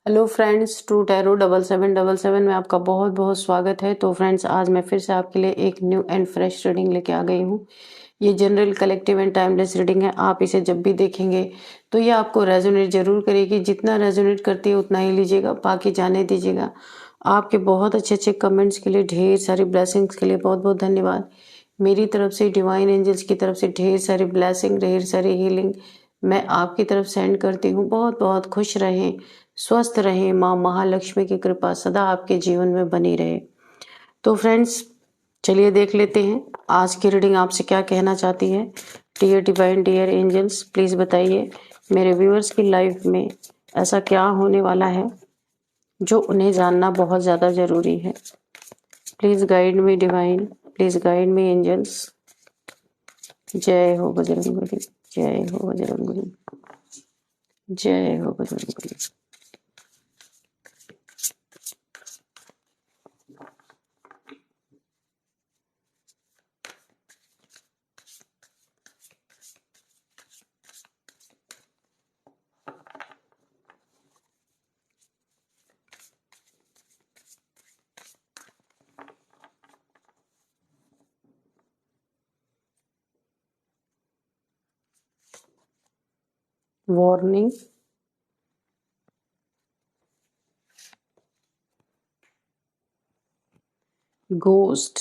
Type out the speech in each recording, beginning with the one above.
Hello friends, true tarot 7777 में आपका बहुत बहुत स्वागत है। तो फ्रेंड्स, आज मैं फिर से आपके लिए एक न्यू एंड फ्रेश रीडिंग लेके आ गई हूँ। ये general, collective and timeless reading है। आप इसे जब भी देखेंगे तो ये आपको रेजोनेट जरूर करेगी। जितना रेजोनेट करती है उतना ही लीजिएगा, बाकी जाने दीजिएगा। आपके बहुत अच्छे अच्छे कमेंट्स के लिए, ढेर सारी ब्लेसिंग्स के लिए बहुत बहुत धन्यवाद। मेरी तरफ से, डिवाइन एंजल्स की तरफ से ढेर सारी ब्लेसिंग, ढेर सारी हीलिंग मैं आपकी तरफ सेंड करती हूँ। बहुत बहुत खुश रहें, स्वस्थ रहें। माँ महालक्ष्मी की कृपा सदा आपके जीवन में बनी रहे। तो फ्रेंड्स, चलिए देख लेते हैं आज की रीडिंग आपसे क्या कहना चाहती है। Dear divine, dear angels, please बताइए मेरे व्यूअर्स की लाइफ में ऐसा क्या होने वाला है जो उन्हें जानना बहुत ज्यादा जरूरी है। Please guide me divine, please guide me angels. जय हो बजरंगबली, जय हो बजरंगबली, जय हो Bajrangbali. Warning, ghost,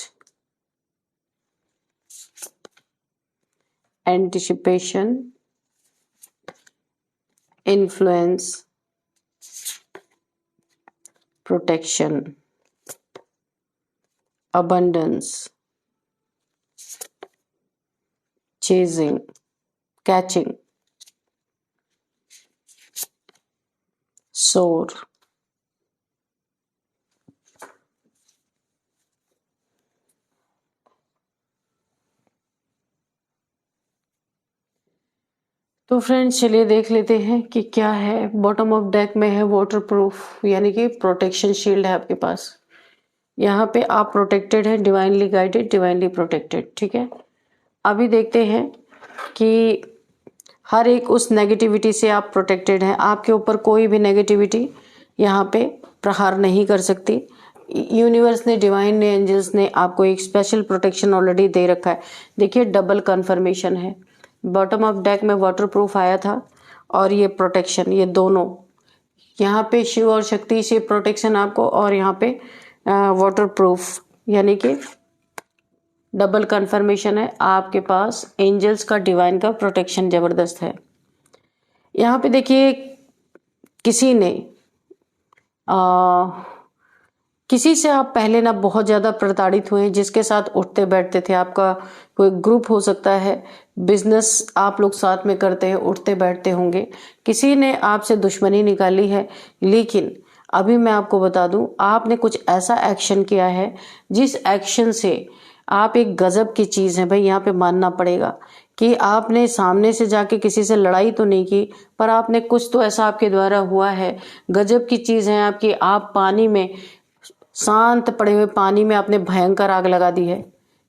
anticipation, influence, protection, abundance, chasing, catching, soar। तो फ्रेंड्स, चलिए देख लेते हैं कि क्या है। बॉटम ऑफ डेक में है वाटर प्रूफ, यानी कि प्रोटेक्शन शील्ड है आपके पास। यहाँ पे आप प्रोटेक्टेड है, डिवाइनली गाइडेड, डिवाइनली प्रोटेक्टेड। ठीक है, अभी देखते हैं कि हर एक उस नेगेटिविटी से आप प्रोटेक्टेड हैं। आपके ऊपर कोई भी नेगेटिविटी यहाँ पे प्रहार नहीं कर सकती। यूनिवर्स ने, डिवाइन ने, एंजल्स ने आपको एक स्पेशल प्रोटेक्शन ऑलरेडी दे रखा है। देखिए, डबल कंफर्मेशन है। बॉटम ऑफ डेक में वाटरप्रूफ आया था और ये प्रोटेक्शन, ये दोनों यहाँ पे शिव और शक्ति से प्रोटेक्शन आपको, और यहाँ पे वाटरप्रूफ, यानी कि डबल कंफर्मेशन है। आपके पास एंजल्स का, डिवाइन का प्रोटेक्शन जबरदस्त है। यहाँ पे देखिए, किसी ने किसी से आप पहले ना बहुत ज्यादा प्रताड़ित हुए, जिसके साथ उठते बैठते थे। आपका कोई ग्रुप हो सकता है, बिजनेस आप लोग साथ में करते हैं, उठते बैठते होंगे। किसी ने आपसे दुश्मनी निकाली है, लेकिन अभी मैं आपको बता दूं, आपने कुछ ऐसा एक्शन किया है जिस एक्शन से आप एक गजब की चीज है भाई, यहाँ पे मानना पड़ेगा कि आपने सामने से जाके किसी से लड़ाई तो नहीं की, पर आपने कुछ तो ऐसा आपके द्वारा हुआ है। गजब की चीज है आपकी। आप पानी में, शांत पड़े हुए पानी में आपने भयंकर आग लगा दी है।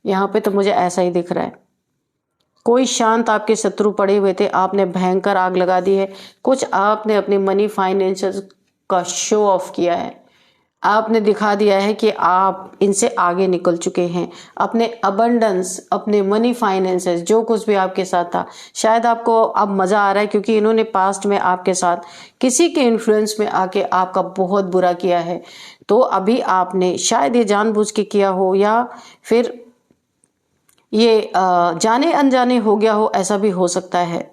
यहाँ पे तो मुझे ऐसा ही दिख रहा है। कोई शांत आपके शत्रु पड़े हुए थे, आपने भयंकर आग लगा दी है। कुछ आपने अपने मनी फाइनेंसेस का शो ऑफ किया है। आपने दिखा दिया है कि आप इनसे आगे निकल चुके हैं। अपने अबंडेंस, अपने मनी फाइनेंसेस, जो कुछ भी आपके साथ था, शायद आपको अब मजा आ रहा है क्योंकि इन्होंने पास्ट में आपके साथ किसी के इन्फ्लुएंस में आके आपका बहुत बुरा किया है। तो अभी आपने शायद ये जानबूझ के किया हो, या फिर ये जाने अनजाने हो गया हो, ऐसा भी हो सकता है।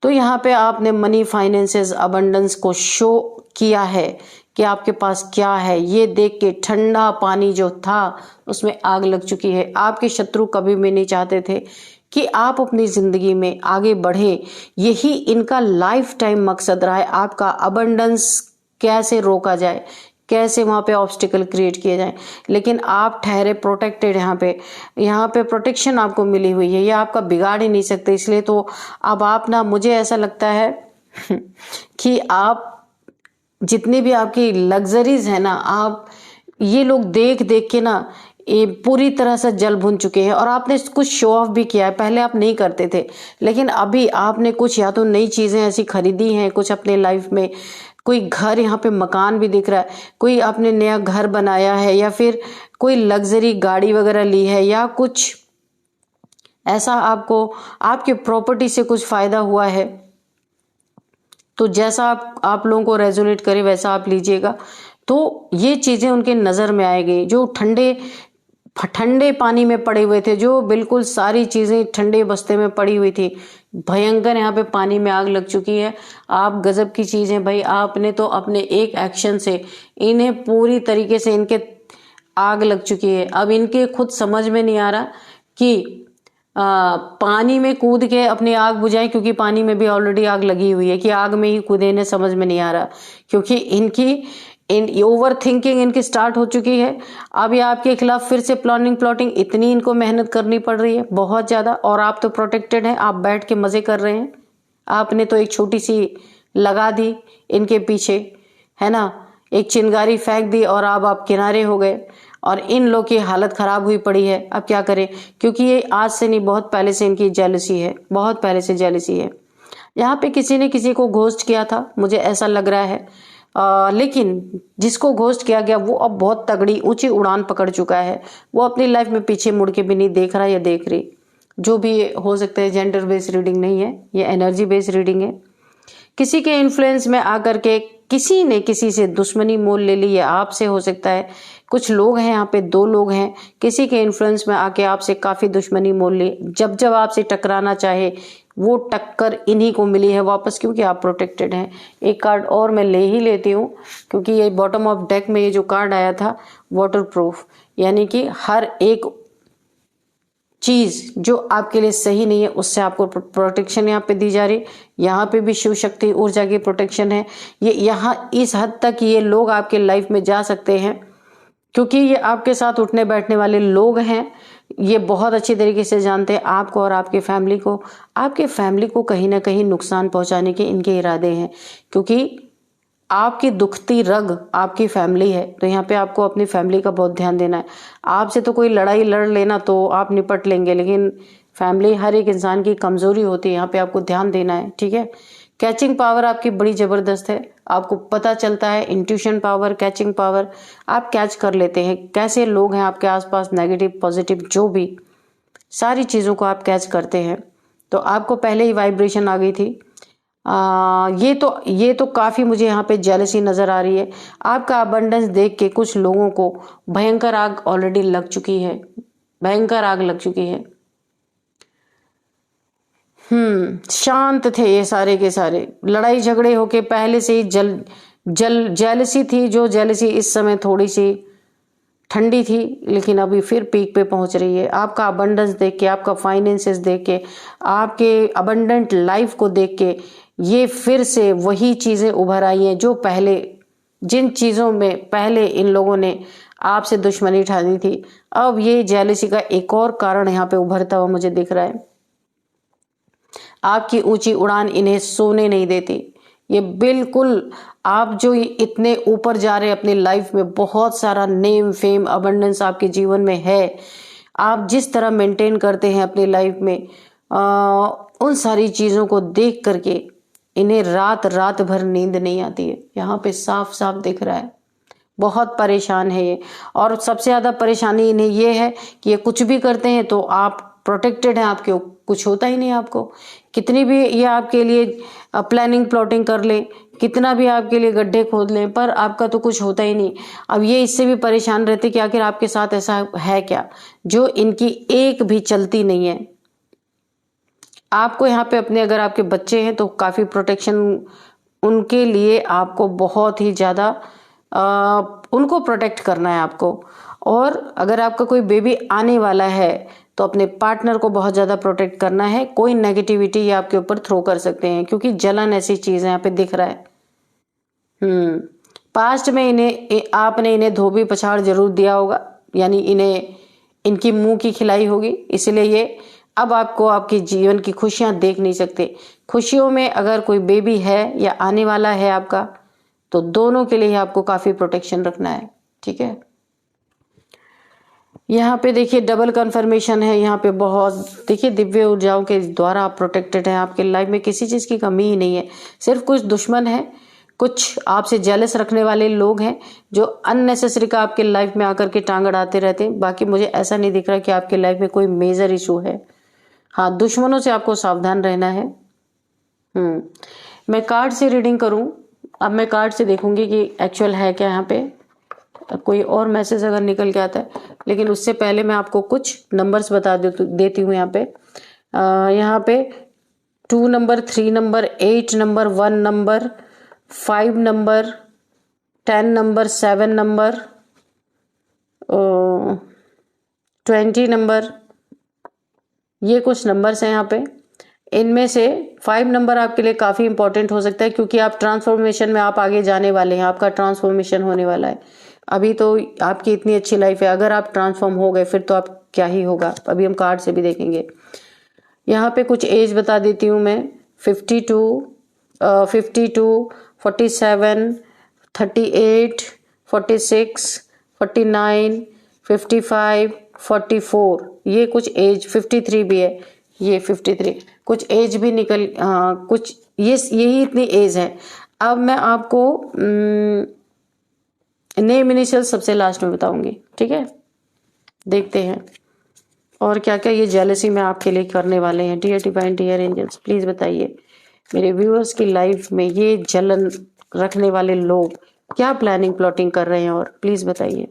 तो यहाँ पे आपने मनी फाइनेंसेस, अबंडेंस को शो किया है कि आपके पास क्या है। ये देख के ठंडा पानी जो था उसमें आग लग चुकी है। आपके शत्रु कभी भी नहीं चाहते थे कि आप अपनी जिंदगी में आगे बढ़े। यही इनका लाइफ टाइम मकसद रहा है, आपका अबंडेंस कैसे रोका जाए, कैसे वहां पे ऑब्स्टिकल क्रिएट किए जाए। लेकिन आप ठहरे प्रोटेक्टेड। यहाँ पे प्रोटेक्शन आपको मिली हुई है, ये आपका बिगाड़ ही नहीं सकते। इसलिए तो अब आप ना, मुझे ऐसा लगता है कि आप जितनी भी आपकी लग्जरीज है ना, आप ये लोग देख देख के ना ये पूरी तरह से जल भुन चुके हैं। और आपने कुछ शो ऑफ भी किया है, पहले आप नहीं करते थे, लेकिन अभी आपने कुछ या तो नई चीजें ऐसी खरीदी हैं कुछ अपने लाइफ में, कोई घर यहाँ पे मकान भी दिख रहा है, कोई आपने नया घर बनाया है या फिर कोई लग्जरी गाड़ी वगैरह ली है या कुछ ऐसा आपको आपके प्रॉपर्टी से कुछ फायदा हुआ है। तो जैसा आप लोगों को रेजोनेट करे वैसा आप लीजिएगा। तो ये चीजें उनके नजर में आएगी। जो ठंडे पानी में पड़े हुए थे, जो बिल्कुल सारी चीजें ठंडे बस्ते में पड़ी हुई थी, भयंकर यहाँ पे पानी में आग लग चुकी है। आप गजब की चीज है भाई, आपने तो अपने एक एक्शन से इन्हें पूरी तरीके से इनके आग लग चुकी है। अब इनके खुद समझ में नहीं आ रहा कि पानी में कूद के अपनी आग बुझाएं, क्योंकि पानी में भी ऑलरेडी आग लगी हुई है, कि आग में ही कूदे, इन्हें समझ में नहीं आ रहा, क्योंकि इनकी ओवर थिंकिंग इनकी स्टार्ट हो चुकी है। अब ये आपके खिलाफ फिर से प्लॉटिंग इतनी इनको मेहनत करनी पड़ रही है बहुत ज्यादा। और आप तो प्रोटेक्टेड हैं, आप बैठ के मजे कर रहे हैं। आपने तो एक छोटी सी लगा दी इनके पीछे, है ना, एक चिंगारी फेंक दी और अब आप किनारे हो गए। और इन लोग की हालत खराब हुई पड़ी है। अब क्या करें, क्योंकि ये आज से नहीं, बहुत पहले से इनकी जेलसी है, बहुत पहले से जेलसी है। यहाँ पे किसी ने किसी को घोस्ट किया था, मुझे ऐसा लग रहा है। लेकिन जिसको घोस्ट किया गया वो अब बहुत तगड़ी ऊंची उड़ान पकड़ चुका है। वो अपनी लाइफ में पीछे मुड़ के भी नहीं देख रहा या देख रही। जो भी हो सकता है, जेंडर बेस्ड रीडिंग नहीं है, ये एनर्जी बेस्ड रीडिंग है। किसी के इन्फ्लुएंस में आकर के किसी ने किसी से दुश्मनी मोल ले ली, ये आपसे हो सकता है। कुछ लोग हैं यहाँ पे, 2 लोग हैं, किसी के इन्फ्लुएंस में आके आपसे काफी दुश्मनी मोल ली। जब आपसे टकराना चाहे वो टक्कर इन्हीं को मिली है वापस, क्योंकि आप प्रोटेक्टेड हैं। एक कार्ड और मैं ले ही लेती हूँ, क्योंकि ये बॉटम ऑफ डेक में ये जो कार्ड आया था वाटर प्रूफ, यानी कि हर एक चीज जो आपके लिए सही नहीं है उससे आपको प्रोटेक्शन यहाँ पे दी जा रही। यहाँ पे भी शिव शक्ति ऊर्जा की प्रोटेक्शन है। ये यहाँ इस हद तक ये लोग आपके लाइफ में जा सकते हैं, क्योंकि ये आपके साथ उठने बैठने वाले लोग हैं। ये बहुत अच्छी तरीके से जानते हैं आपको और आपके फैमिली को। आपके फैमिली को कहीं ना कहीं नुकसान पहुंचाने के इनके इरादे हैं, क्योंकि आपकी दुखती रग आपकी फैमिली है। तो यहाँ पे आपको अपनी फैमिली का बहुत ध्यान देना है। आपसे तो कोई लड़ाई लड़ लेना तो आप निपट लेंगे, लेकिन फैमिली हर एक इंसान की कमजोरी होती है, यहाँ पे आपको ध्यान देना है, ठीक है। कैचिंग पावर आपकी बड़ी जबरदस्त है, आपको पता चलता है। इंट्यूशन पावर, कैचिंग पावर, आप कैच कर लेते हैं कैसे लोग हैं आपके आसपास, नेगेटिव पॉजिटिव जो भी सारी चीजों को आप कैच करते हैं। तो आपको पहले ही वाइब्रेशन आ गई थी। ये तो काफी मुझे यहाँ पे जेलसी नजर आ रही है। आपका अबंडेंस देख के कुछ लोगों को भयंकर आग ऑलरेडी लग चुकी है, भयंकर आग लग चुकी है। शांत थे ये सारे के सारे, लड़ाई झगड़े होके पहले से ही जेलसी थी। जो जेलसी इस समय थोड़ी सी ठंडी थी, लेकिन अभी फिर पीक पे पहुंच रही है। आपका अबंडेंस देख के, आपका फाइनेंसेस देख के, आपके अबंडेंट लाइफ को देख के ये फिर से वही चीजें उभर आई हैं जो पहले, जिन चीजों में पहले इन लोगों ने आपसे दुश्मनी ठानी थी। अब ये जेलसी का एक और कारण यहाँ पे उभरता हुआ मुझे दिख रहा है। आपकी ऊंची उड़ान इन्हें सोने नहीं देती। ये बिल्कुल, आप जो इतने ऊपर जा रहे हैं अपनी लाइफ में, बहुत सारा नेम फेम अबंडेंस आपके जीवन में है। आप जिस तरह मेंटेन करते हैं अपनी लाइफ में, उन सारी चीजों को देख करके इन्हें रात भर नींद नहीं आती है। यहाँ पे साफ साफ दिख रहा है, बहुत परेशान है ये। और सबसे ज्यादा परेशानी इन्हें ये है कि ये कुछ भी करते हैं तो आप प्रोटेक्टेड हैं, आपके कुछ होता ही नहीं आपको। कितनी भी ये आपके लिए प्लानिंग प्लॉटिंग कर ले, कितना भी आपके लिए गड्ढे खोद लें, पर आपका तो कुछ होता ही नहीं। अब ये इससे भी परेशान रहते कि आखिर आपके साथ ऐसा है क्या जो इनकी एक भी चलती नहीं है। आपको यहाँ पे अपने, अगर आपके बच्चे हैं तो काफी प्रोटेक्शन उनके लिए आपको बहुत ही ज्यादा उनको प्रोटेक्ट करना है आपको। और अगर आपका कोई बेबी आने वाला है तो अपने पार्टनर को बहुत ज्यादा प्रोटेक्ट करना है। कोई नेगेटिविटी ये आपके ऊपर थ्रो कर सकते हैं, क्योंकि जलन ऐसी चीज है यहाँ पे दिख रहा है। पास्ट में आपने इन्हें धोबी पछाड़ जरूर दिया होगा, यानी इन्हें इनकी मुंह की खिलाई होगी, इसलिए ये अब आपको आपके जीवन की खुशियां देख नहीं सकते। खुशियों में अगर कोई बेबी है या आने वाला है आपका, तो दोनों के लिए आपको काफी प्रोटेक्शन रखना है, ठीक है। यहाँ पे देखिए डबल कंफर्मेशन है। यहाँ पे बहुत देखिए दिव्य ऊर्जाओं के द्वारा आप प्रोटेक्टेड हैं। आपके लाइफ में किसी चीज की कमी ही नहीं है। सिर्फ कुछ दुश्मन है, कुछ आपसे जेलस रखने वाले लोग हैं जो अननेसेसरी का आपके लाइफ में आकर के टांग अड़ाते रहते हैं। बाकी मुझे ऐसा नहीं दिख रहा कि आपके लाइफ में कोई मेजर इशू है। हाँ, दुश्मनों से आपको सावधान रहना है। मैं कार्ड से रीडिंग करूं, अब मैं कार्ड से देखूंगी कि एक्चुअल है क्या यहाँ पे, कोई और मैसेज अगर निकल के आता है। लेकिन उससे पहले मैं आपको कुछ नंबर्स बता देती हूँ। यहाँ पे 2 number, 3 number, 8 number, 1 number, 5 number, 10 number, 7 number, 20 number, ये कुछ नंबर्स हैं यहाँ पे। इनमें से 5 नंबर आपके लिए काफ़ी इंपॉर्टेंट हो सकता है क्योंकि आप ट्रांसफॉर्मेशन में आप आगे जाने वाले हैं, आपका ट्रांसफॉर्मेशन होने वाला है। अभी तो आपकी इतनी अच्छी लाइफ है, अगर आप ट्रांसफॉर्म हो गए फिर तो आप क्या ही होगा, अभी हम कार्ड से भी देखेंगे। यहाँ पे कुछ एज बता देती हूँ मैं, 52, 47, 38, 46, 49, 55, 44, ये कुछ एज, 53 भी है, ये 53 कुछ एज भी निकल, कुछ यही इतनी एज है। अब मैं आपको नेम इनिशियल सबसे लास्ट में बताऊंगी, ठीक है। देखते हैं और क्या क्या ये जेलसी में आपके लिए करने वाले हैं। Dear divine, dear angels, please बताइए मेरे व्यूअर्स की लाइफ में ये जलन रखने वाले लोग क्या प्लानिंग प्लॉटिंग कर रहे हैं, और प्लीज बताइए।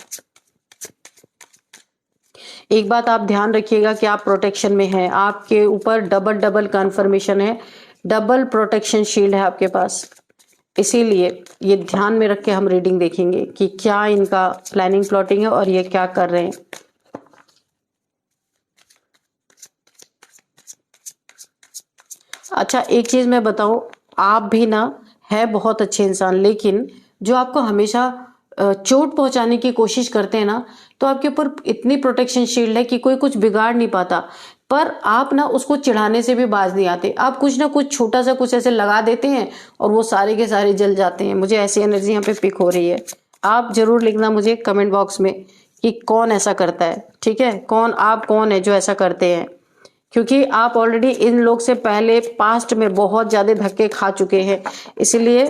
एक बात आप ध्यान रखिएगा कि आप प्रोटेक्शन में हैं, आपके ऊपर डबल डबल कन्फर्मेशन है, डबल प्रोटेक्शन शील्ड है आपके पास। इसीलिए ये ध्यान में रख के हम रीडिंग देखेंगे कि क्या इनका प्लानिंग प्लॉटिंग है और ये क्या कर रहे हैं। अच्छा, एक चीज मैं बताऊं, आप भी ना है बहुत अच्छे इंसान, लेकिन जो आपको हमेशा चोट पहुंचाने की कोशिश करते हैं ना, तो आपके ऊपर इतनी प्रोटेक्शन शील्ड है कि कोई कुछ बिगाड़ नहीं पाता। पर आप ना उसको चिढ़ाने से भी बाज नहीं आते, आप कुछ ना कुछ छोटा सा कुछ ऐसे लगा देते हैं और वो सारे के सारे जल जाते हैं। मुझे ऐसी एनर्जी यहाँ पे पिक हो रही है। आप जरूर लिखना मुझे कमेंट बॉक्स में कि कौन ऐसा करता है, ठीक है। कौन है जो ऐसा करते हैं, क्योंकि आप ऑलरेडी इन लोग से पहले पास्ट में बहुत ज्यादा धक्के खा चुके हैं। इसलिए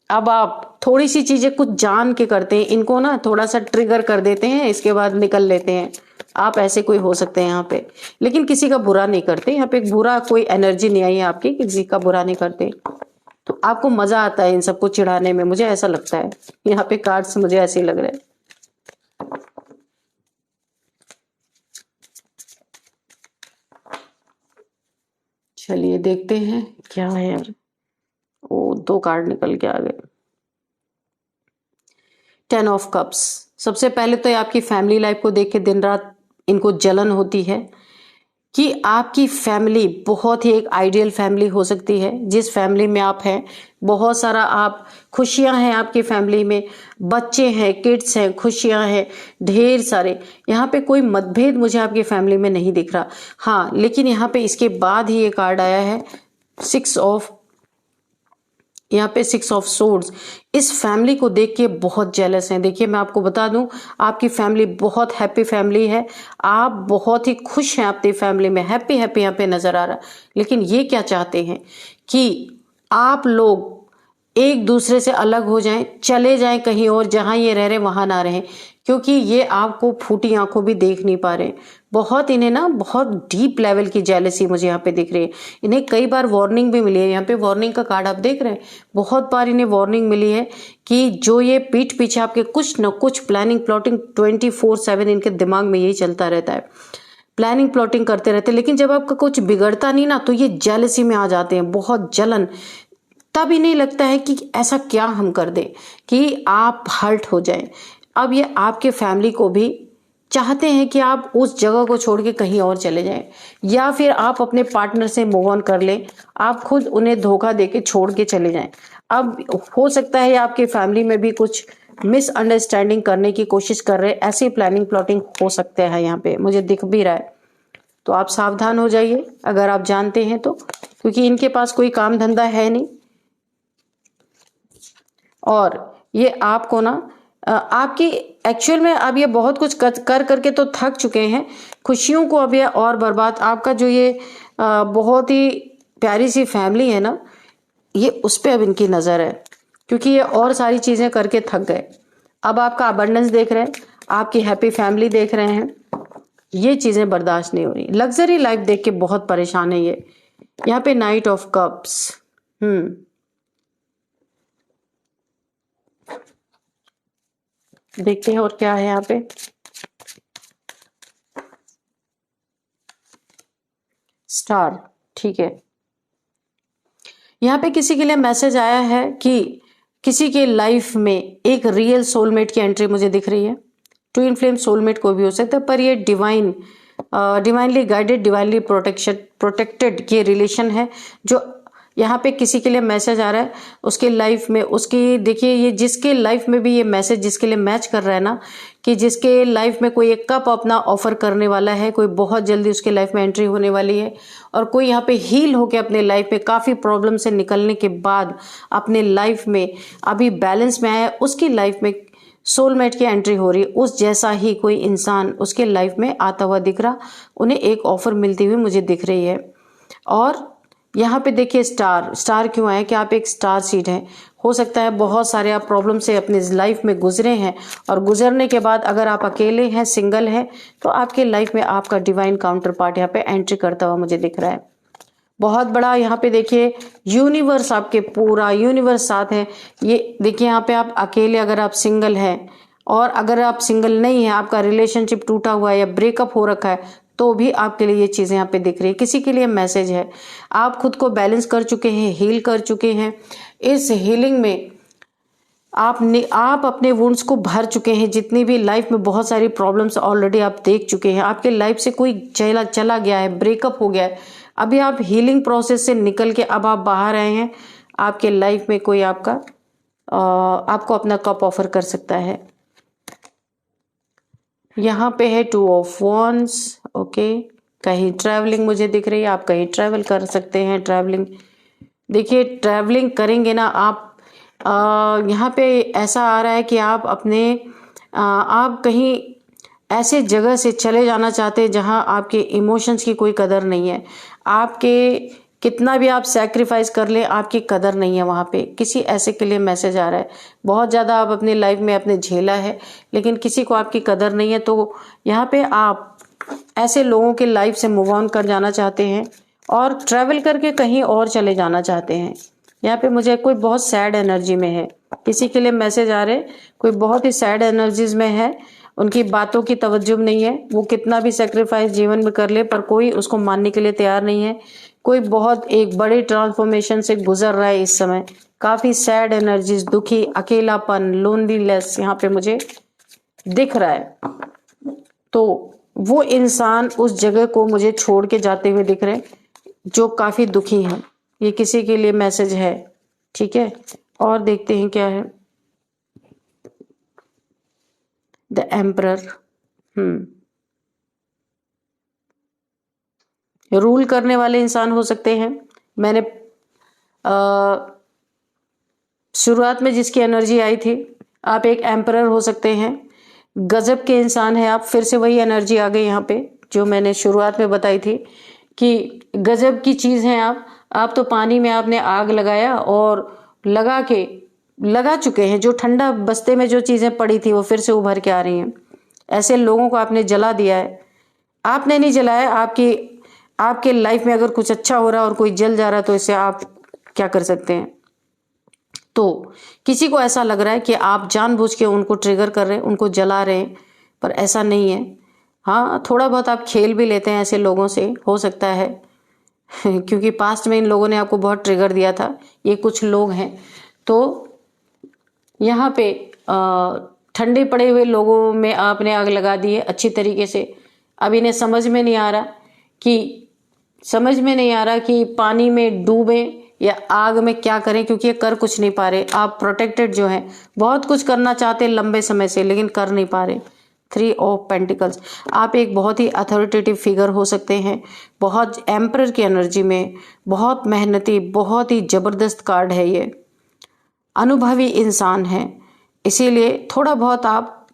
अब आप थोड़ी सी चीजें कुछ जान के करते हैं, इनको ना थोड़ा सा ट्रिगर कर देते हैं, इसके बाद निकल लेते हैं। आप ऐसे कोई हो सकते हैं यहाँ पे, लेकिन किसी का बुरा नहीं करते। यहाँ पे एक बुरा कोई एनर्जी नहीं आई है आपकी, किसी का बुरा नहीं करते। तो आपको मजा आता है इन सबको चिढ़ाने में, मुझे ऐसा लगता है। यहाँ पे कार्ड्स मुझे ऐसे ही लग रहे हैं। चलिए देखते हैं क्या है यार। ओ, 2 कार्ड निकल के आ गए। 10 ऑफ कप्स। सबसे पहले तो ये आपकी फैमिली लाइफ को देख के दिन रात इनको जलन होती है कि आपकी फैमिली बहुत ही एक आइडियल फैमिली हो सकती है। जिस फैमिली में आप हैं, बहुत सारा आप खुशियां हैं आपकी फैमिली में, बच्चे हैं, किड्स हैं, खुशियां हैं ढेर सारे। यहाँ पे कोई मतभेद मुझे आपकी फैमिली में नहीं दिख रहा। हाँ, लेकिन यहाँ पे इसके बाद ही ये कार्ड आया है 6 ऑफ सोर्ड्स। इस फैमिली को देख के बहुत जेलस हैं। देखिए, मैं आपको बता दूं, आपकी फैमिली बहुत हैप्पी फैमिली है, आप बहुत ही खुश हैं अपनी फैमिली में, हैप्पी यहाँ पे नजर आ रहा है। लेकिन ये क्या चाहते हैं कि आप लोग एक दूसरे से अलग हो जाएं, चले जाएं कहीं और, जहां ये रह रहे वहां ना रहें, क्योंकि ये आपको फूटी आंखों भी देख नहीं पा रहे। बहुत इन्हें ना बहुत डीप लेवल की जेलसी मुझे यहाँ पे दिख रही है। इन्हें कई बार वार्निंग भी मिली है। यहाँ पे वार्निंग का कार्ड आप देख रहे हैं, बहुत बार इन्हें वार्निंग मिली है कि जो ये पीठ पीछे आपके कुछ न कुछ प्लानिंग प्लॉटिंग 24/7 इनके दिमाग में यही चलता रहता है, प्लानिंग प्लॉटिंग करते रहते हैं। लेकिन जब आपका कुछ बिगड़ता नहीं ना, तो ये जेलसी में आ जाते हैं, बहुत जलन। तब इन्हें लगता है कि ऐसा क्या हम कर दें कि आप हर्ट हो जाएं। अब ये आपके फैमिली को भी चाहते हैं कि आप उस जगह को छोड़ के कहीं और चले जाएं, या फिर आप अपने पार्टनर से मूव ऑन कर लें, आप खुद उन्हें धोखा देके छोड़ के चले जाएं। अब हो सकता है आपके फैमिली में भी कुछ मिसअंडरस्टैंडिंग करने की कोशिश कर रहे हैं, ऐसी प्लानिंग प्लॉटिंग हो सकते हैं, यहाँ पे मुझे दिख भी रहा है। तो आप सावधान हो जाइए अगर आप जानते हैं तो, क्योंकि इनके पास कोई काम धंधा है नहीं, और ये आपको ना आपकी एक्चुअल में अब ये बहुत कुछ कर करके तो थक चुके हैं। खुशियों को अब ये और बर्बाद, आपका जो ये बहुत ही प्यारी सी फैमिली है ना, ये उस पे अब इनकी नजर है। क्योंकि ये और सारी चीजें करके थक गए। अब आपका अबंडेंस देख रहे हैं, आपकी हैप्पी फैमिली देख रहे हैं, ये चीजें बर्दाश्त नहीं हो रही। लग्जरी लाइफ देख के बहुत परेशान है ये। यहाँ पे नाइट ऑफ कप्स, देखते हैं और क्या है यहाँ पे। स्टार, ठीक है। यहाँ पे किसी के लिए मैसेज आया है कि किसी के लाइफ में एक रियल सोलमेट की एंट्री मुझे दिख रही है। ट्विन फ्लेम सोलमेट कोई भी हो सकता है, पर ये डिवाइनली गाइडेड, डिवाइनली प्रोटेक्टेड ये रिलेशन है जो यहाँ पे किसी के लिए मैसेज आ रहा है। उसके लाइफ में उसकी, देखिए ये जिसके लाइफ में भी ये मैसेज जिसके लिए मैच कर रहा है ना, कि जिसके लाइफ में कोई एक कप अपना ऑफर करने वाला है, कोई बहुत जल्दी उसके लाइफ में एंट्री होने वाली है, और कोई यहाँ पे हील होके अपने लाइफ में काफ़ी प्रॉब्लम से निकलने के बाद अपने लाइफ में अभी बैलेंस में आया, उसकी लाइफ में सोलमेट की एंट्री हो रही है। उस जैसा ही कोई इंसान उसके लाइफ में आता हुआ दिख रहा, उन्हें एक ऑफर मिलती हुई मुझे दिख रही है। और यहाँ पे देखिए स्टार क्यों आया कि आप एक स्टार सीड हैं। हो सकता है बहुत सारे आप प्रॉब्लम से अपनी लाइफ में गुजरे हैं, और गुजरने के बाद अगर आप अकेले हैं, सिंगल हैं, तो आपके लाइफ में आपका डिवाइन काउंटर पार्ट यहाँ पे एंट्री करता हुआ मुझे दिख रहा है। बहुत बड़ा यहाँ पे देखिए यूनिवर्स, आपके पूरा यूनिवर्स साथ है। ये देखिए यहाँ पे आप अकेले, अगर आप सिंगल हैं, और अगर आप सिंगल नहीं है, आपका रिलेशनशिप टूटा हुआ है या ब्रेकअप हो रखा है, तो भी आपके लिए ये चीज़ें यहाँ पे दिख रही है। किसी के लिए मैसेज है, आप खुद को बैलेंस कर चुके हैं, हील कर चुके हैं। इस हीलिंग में आप अपने वुंड्स को भर चुके हैं। जितनी भी लाइफ में बहुत सारी प्रॉब्लम्स ऑलरेडी आप देख चुके हैं, आपके लाइफ से कोई चला गया है, ब्रेकअप हो गया है, अभी आप हीलिंग प्रोसेस से निकल के अब आप बाहर आए हैं। आपके लाइफ में कोई आपको अपना कप ऑफर कर सकता है। यहाँ पे है 2 ऑफ वॉन्ड्स, ओके। कहीं ट्रैवलिंग मुझे दिख रही है, आप कहीं ट्रैवल कर सकते हैं। ट्रैवलिंग, देखिए ट्रैवलिंग करेंगे ना आप, यहाँ पे ऐसा आ रहा है कि आप कहीं ऐसे जगह से चले जाना चाहते हैं जहाँ आपके इमोशंस की कोई कदर नहीं है। आपके कितना भी आप सैक्रिफाइस कर लें, आपकी कदर नहीं है वहाँ पे। किसी ऐसे के लिए मैसेज आ रहा है। बहुत ज़्यादा आप अपनी लाइफ में अपने झेला है, लेकिन किसी को आपकी कदर नहीं है। तो यहाँ पे आप ऐसे लोगों के लाइफ से मूव ऑन कर जाना चाहते हैं और ट्रैवल करके कहीं और चले जाना चाहते हैं। यहाँ पे मुझे कोई बहुत सैड एनर्जी में है, किसी के लिए मैसेज आ रहे, कोई बहुत ही सैड एनर्जीज में है, उनकी बातों की तवज्जो नहीं है। वो कितना भी सेक्रीफाइस जीवन में कर ले, पर कोई उसको मानने के लिए तैयार नहीं है। कोई बहुत एक बड़े ट्रांसफॉर्मेशन से गुजर रहा है इस समय। काफी सैड एनर्जीज, दुखी, अकेलापन, लोनलीनेस यहाँ पे मुझे दिख रहा है। तो वो इंसान उस जगह को मुझे छोड़ के जाते हुए दिख रहे हैं जो काफी दुखी हैं। ये किसी के लिए मैसेज है, ठीक है। और देखते हैं क्या है। द एम्परर, रूल करने वाले इंसान हो सकते हैं। मैंने शुरुआत में जिसकी एनर्जी आई थी, आप एक एम्परर हो सकते हैं। गजब के इंसान हैं आप, फिर से वही एनर्जी आ गई यहाँ पे जो मैंने शुरुआत में बताई थी कि गजब की चीज हैं आप तो पानी में आपने आग लगाया और लगा चुके हैं। जो ठंडा बस्ते में जो चीजें पड़ी थी वो फिर से उभर के आ रही हैं। ऐसे लोगों को आपने जला दिया है। आपने नहीं जलाया, आपके लाइफ में अगर कुछ अच्छा हो रहा है और कोई जल जा रहा है तो इससे आप क्या कर सकते हैं। तो किसी को ऐसा लग रहा है कि आप जानबूझ के उनको ट्रिगर कर रहे हैं, उनको जला रहे हैं, पर ऐसा नहीं है। हाँ, थोड़ा बहुत आप खेल भी लेते हैं ऐसे लोगों से, हो सकता है क्योंकि पास्ट में इन लोगों ने आपको बहुत ट्रिगर दिया था। ये कुछ लोग हैं। तो यहाँ पे ठंडे पड़े हुए लोगों में आपने आग लगा दी है अच्छी तरीके से। अब इन्हें समझ में नहीं आ रहा कि पानी में डूबे या आग में क्या करें, क्योंकि ये कर कुछ नहीं पा रहे। आप प्रोटेक्टेड जो हैं, बहुत कुछ करना चाहते हैं लंबे समय से, लेकिन कर नहीं पा रहे। 3 ऑफ पेंटिकल्स, आप एक बहुत ही अथॉरिटेटिव फिगर हो सकते हैं, बहुत एम्परर की एनर्जी में, बहुत मेहनती, बहुत ही जबरदस्त कार्ड है ये। अनुभवी इंसान है, इसीलिए थोड़ा बहुत आप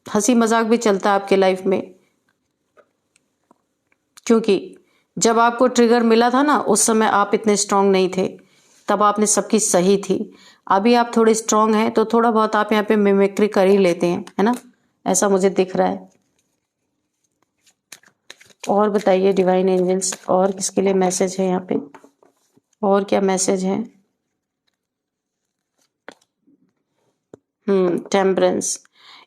हंसी मजाक भी चलता है आपके लाइफ में, क्योंकि जब आपको ट्रिगर मिला था ना, उस समय आप इतने स्ट्रांग नहीं थे। तब आपने सबकी सही थी। अभी आप थोड़े स्ट्रांग हैं तो थोड़ा बहुत आप यहाँ पे मिमिक्री कर ही लेते हैं, है ना, ऐसा मुझे दिख रहा है। और बताइए डिवाइन एंजल्स, और किसके लिए मैसेज है यहाँ पे, और क्या मैसेज है। टेम्परेंस।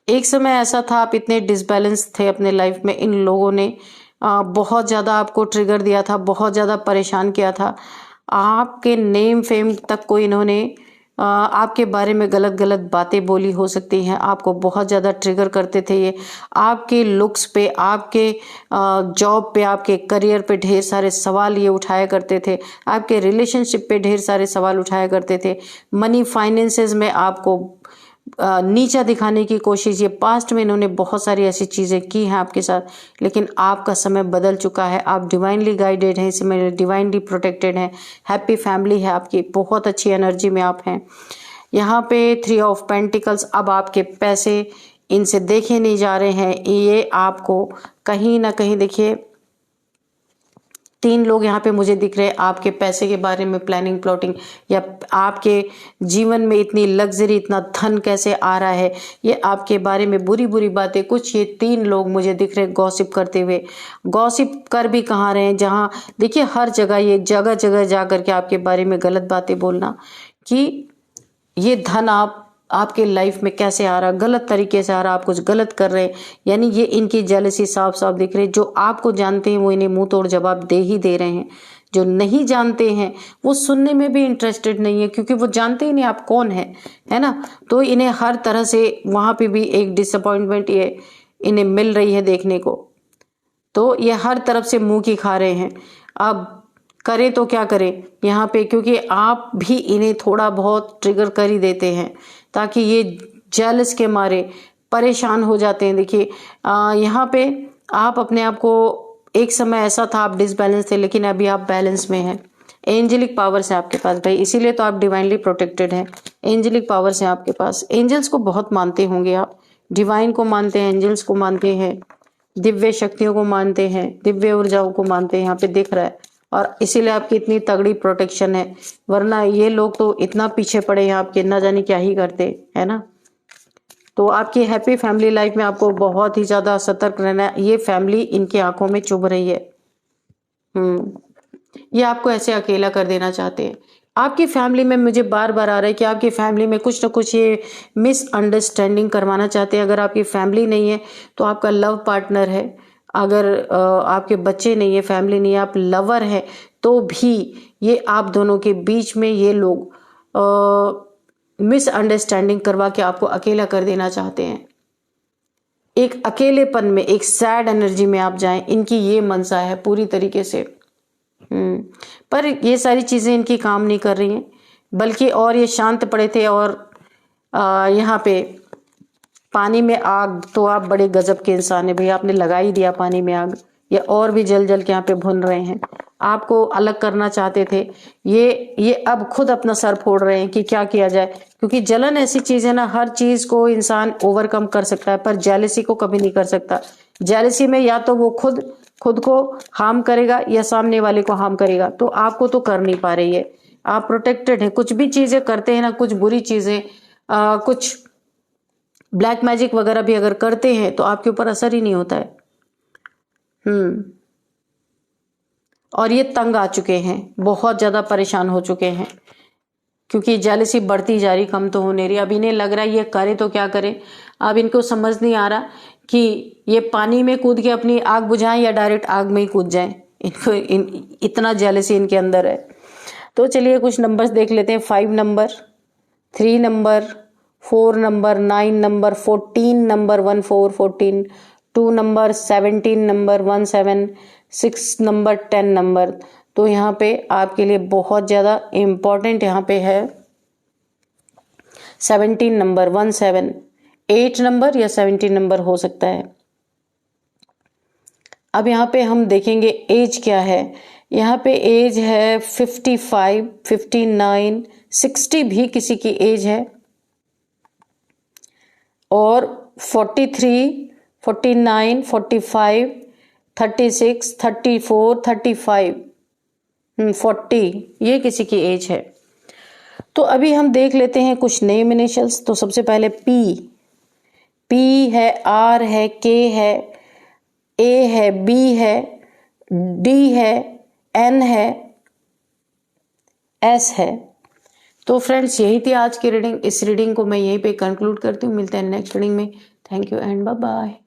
एक समय ऐसा था आप इतने डिसबैलेंस थे अपने लाइफ में, इन लोगों ने बहुत ज़्यादा आपको ट्रिगर दिया था, बहुत ज़्यादा परेशान किया था। आपके नेम फेम तक को इन्होंने आपके बारे में गलत गलत बातें बोली हो सकती हैं, आपको बहुत ज़्यादा ट्रिगर करते थे ये। आपके लुक्स पे, आपके जॉब पे, आपके करियर पे ढेर सारे सवाल ये उठाया करते थे, आपके रिलेशनशिप पे ढेर सारे सवाल उठाया करते थे, मनी फाइनेंसेस में आपको नीचा दिखाने की कोशिश, ये पास्ट में इन्होंने बहुत सारी ऐसी चीज़ें की हैं आपके साथ। लेकिन आपका समय बदल चुका है, आप डिवाइनली गाइडेड हैं, इस समय डिवाइनली प्रोटेक्टेड हैं, हैप्पी फैमिली है आपकी, बहुत अच्छी एनर्जी में आप हैं। यहाँ पे 3 ऑफ पेंटिकल्स, अब आपके पैसे इनसे देखे नहीं जा रहे हैं, ये आपको कहीं ना कहीं, देखिए 3 लोग यहाँ पे मुझे दिख रहे हैं आपके पैसे के बारे में प्लानिंग प्लॉटिंग, या आपके जीवन में इतनी लग्जरी, इतना धन कैसे आ रहा है, ये आपके बारे में बुरी बुरी बातें कुछ ये 3 लोग मुझे दिख रहे हैं गॉसिप करते हुए। गॉसिप कर भी कहाँ रहे हैं, जहाँ देखिए हर जगह ये जगह जगह जा करके आपके बारे में गलत बातें बोलना कि ये धन आपके लाइफ में कैसे आ रहा, गलत तरीके से आ रहा, आप कुछ गलत कर रहे हैं, यानी ये इनकी जेलसी साफ साफ दिख रही है। जो आपको जानते हैं वो इन्हें मुंह तोड़ जवाब दे ही दे रहे हैं, जो नहीं जानते हैं वो सुनने में भी इंटरेस्टेड नहीं है, क्योंकि वो जानते ही नहीं आप कौन है ना। तो इन्हें हर तरह से वहां पे भी एक डिसअपॉइंटमेंट ये इन्हें मिल रही है देखने को, तो ये हर तरफ से मुंह की खा रहे हैं। अब करें तो क्या करें यहाँ पे, क्योंकि आप भी इन्हें थोड़ा बहुत ट्रिगर कर ही देते हैं, ताकि ये जेलस के मारे परेशान हो जाते हैं। देखिए यहाँ पे आप अपने आप को, एक समय ऐसा था आप डिसबैलेंस थे, लेकिन अभी आप बैलेंस में हैं। एंजेलिक पावर्स है आपके पास भाई, इसीलिए तो आप डिवाइनली प्रोटेक्टेड हैं। एंजेलिक पावर्स है आपके पास, एंजल्स को बहुत मानते होंगे आप, डिवाइन को मानते हैं, एंजल्स को मानते हैं, दिव्य शक्तियों को मानते हैं, दिव्य ऊर्जाओं को मानते हैं, यहाँ पे दिख रहा है। और इसीलिए आपकी इतनी तगड़ी प्रोटेक्शन है, वरना ये लोग तो इतना पीछे पड़े हैं आपके, ना जाने क्या ही करते, है ना। तो आपकी हैप्पी फैमिली लाइफ में आपको बहुत ही ज्यादा सतर्क रहना है। ये फैमिली इनकी आंखों में चुभ रही है। ये आपको ऐसे अकेला कर देना चाहते हैं। आपकी फैमिली में मुझे बार बार आ रहा है कि आपकी फैमिली में कुछ ना कुछ ये मिसअंडरस्टैंडिंग करवाना चाहते हैं। अगर आपकी फैमिली नहीं है तो आपका लव पार्टनर है, अगर आपके बच्चे नहीं है, फैमिली नहीं है, आप लवर है, तो भी ये आप दोनों के बीच में ये लोग मिसअंडरस्टैंडिंग करवा के आपको अकेला कर देना चाहते हैं। एक अकेलेपन में, एक सैड एनर्जी में आप जाएं, इनकी ये मनसा है पूरी तरीके से। पर ये सारी चीजें इनकी काम नहीं कर रही हैं, बल्कि और ये शांत पड़े थे। और यहाँ पे पानी में आग, तो आप बड़े गजब के इंसान है भैया, आपने लगा ही दिया पानी में आग, ये और भी जल जल के यहाँ पे भुन रहे हैं। आपको अलग करना चाहते थे, ये अब खुद अपना सर फोड़ रहे हैं कि क्या किया जाए, क्योंकि जलन ऐसी चीज है ना, हर चीज को इंसान ओवरकम कर सकता है पर जेलसी को कभी नहीं कर सकता। जेलसी में या तो वो खुद को हार्म करेगा या सामने वाले को हार्म करेगा, तो आपको तो कर नहीं पा रही है। आप प्रोटेक्टेड हैं। कुछ भी चीजें करते हैं ना, कुछ बुरी चीजें, कुछ ब्लैक मैजिक वगैरह भी अगर करते हैं तो आपके ऊपर असर ही नहीं होता है। और ये तंग आ चुके हैं, बहुत ज्यादा परेशान हो चुके हैं, क्योंकि जेलसी बढ़ती जा रही, कम तो होने रही। अब इन्हें लग रहा है ये करे तो क्या करें। अब इनको समझ नहीं आ रहा कि ये पानी में कूद के अपनी आग बुझाएं या डायरेक्ट आग में ही कूद जाएं। इनको इतना जेलसी इनके अंदर है। तो चलिए कुछ नंबर्स देख लेते हैं। 5 number, 3 number, 4 number, 9 number, 14 number, 14 14, 2 number, 17 number, 17, 6 number, 10 number. तो यहाँ पे आपके लिए बहुत ज्यादा इम्पोर्टेंट यहाँ पे है 17 नंबर, 17, 8 नंबर या 17 नंबर हो सकता है। अब यहाँ पे हम देखेंगे एज क्या है। यहाँ पे एज है 55, 59, 60 भी किसी की एज है, और 43, 49, 45, 36, 34, 35, 40 ये किसी की एज है। तो अभी हम देख लेते हैं कुछ नेम इनिशियल्स। तो सबसे पहले पी है, आर है, के है, ए है, बी है, डी है, एन है, एस है। तो फ्रेंड्स यही थी आज की रीडिंग। इस रीडिंग को मैं यहीं पे कंक्लूड करती हूँ। मिलते हैं नेक्स्ट रीडिंग में। Thank you and bye bye.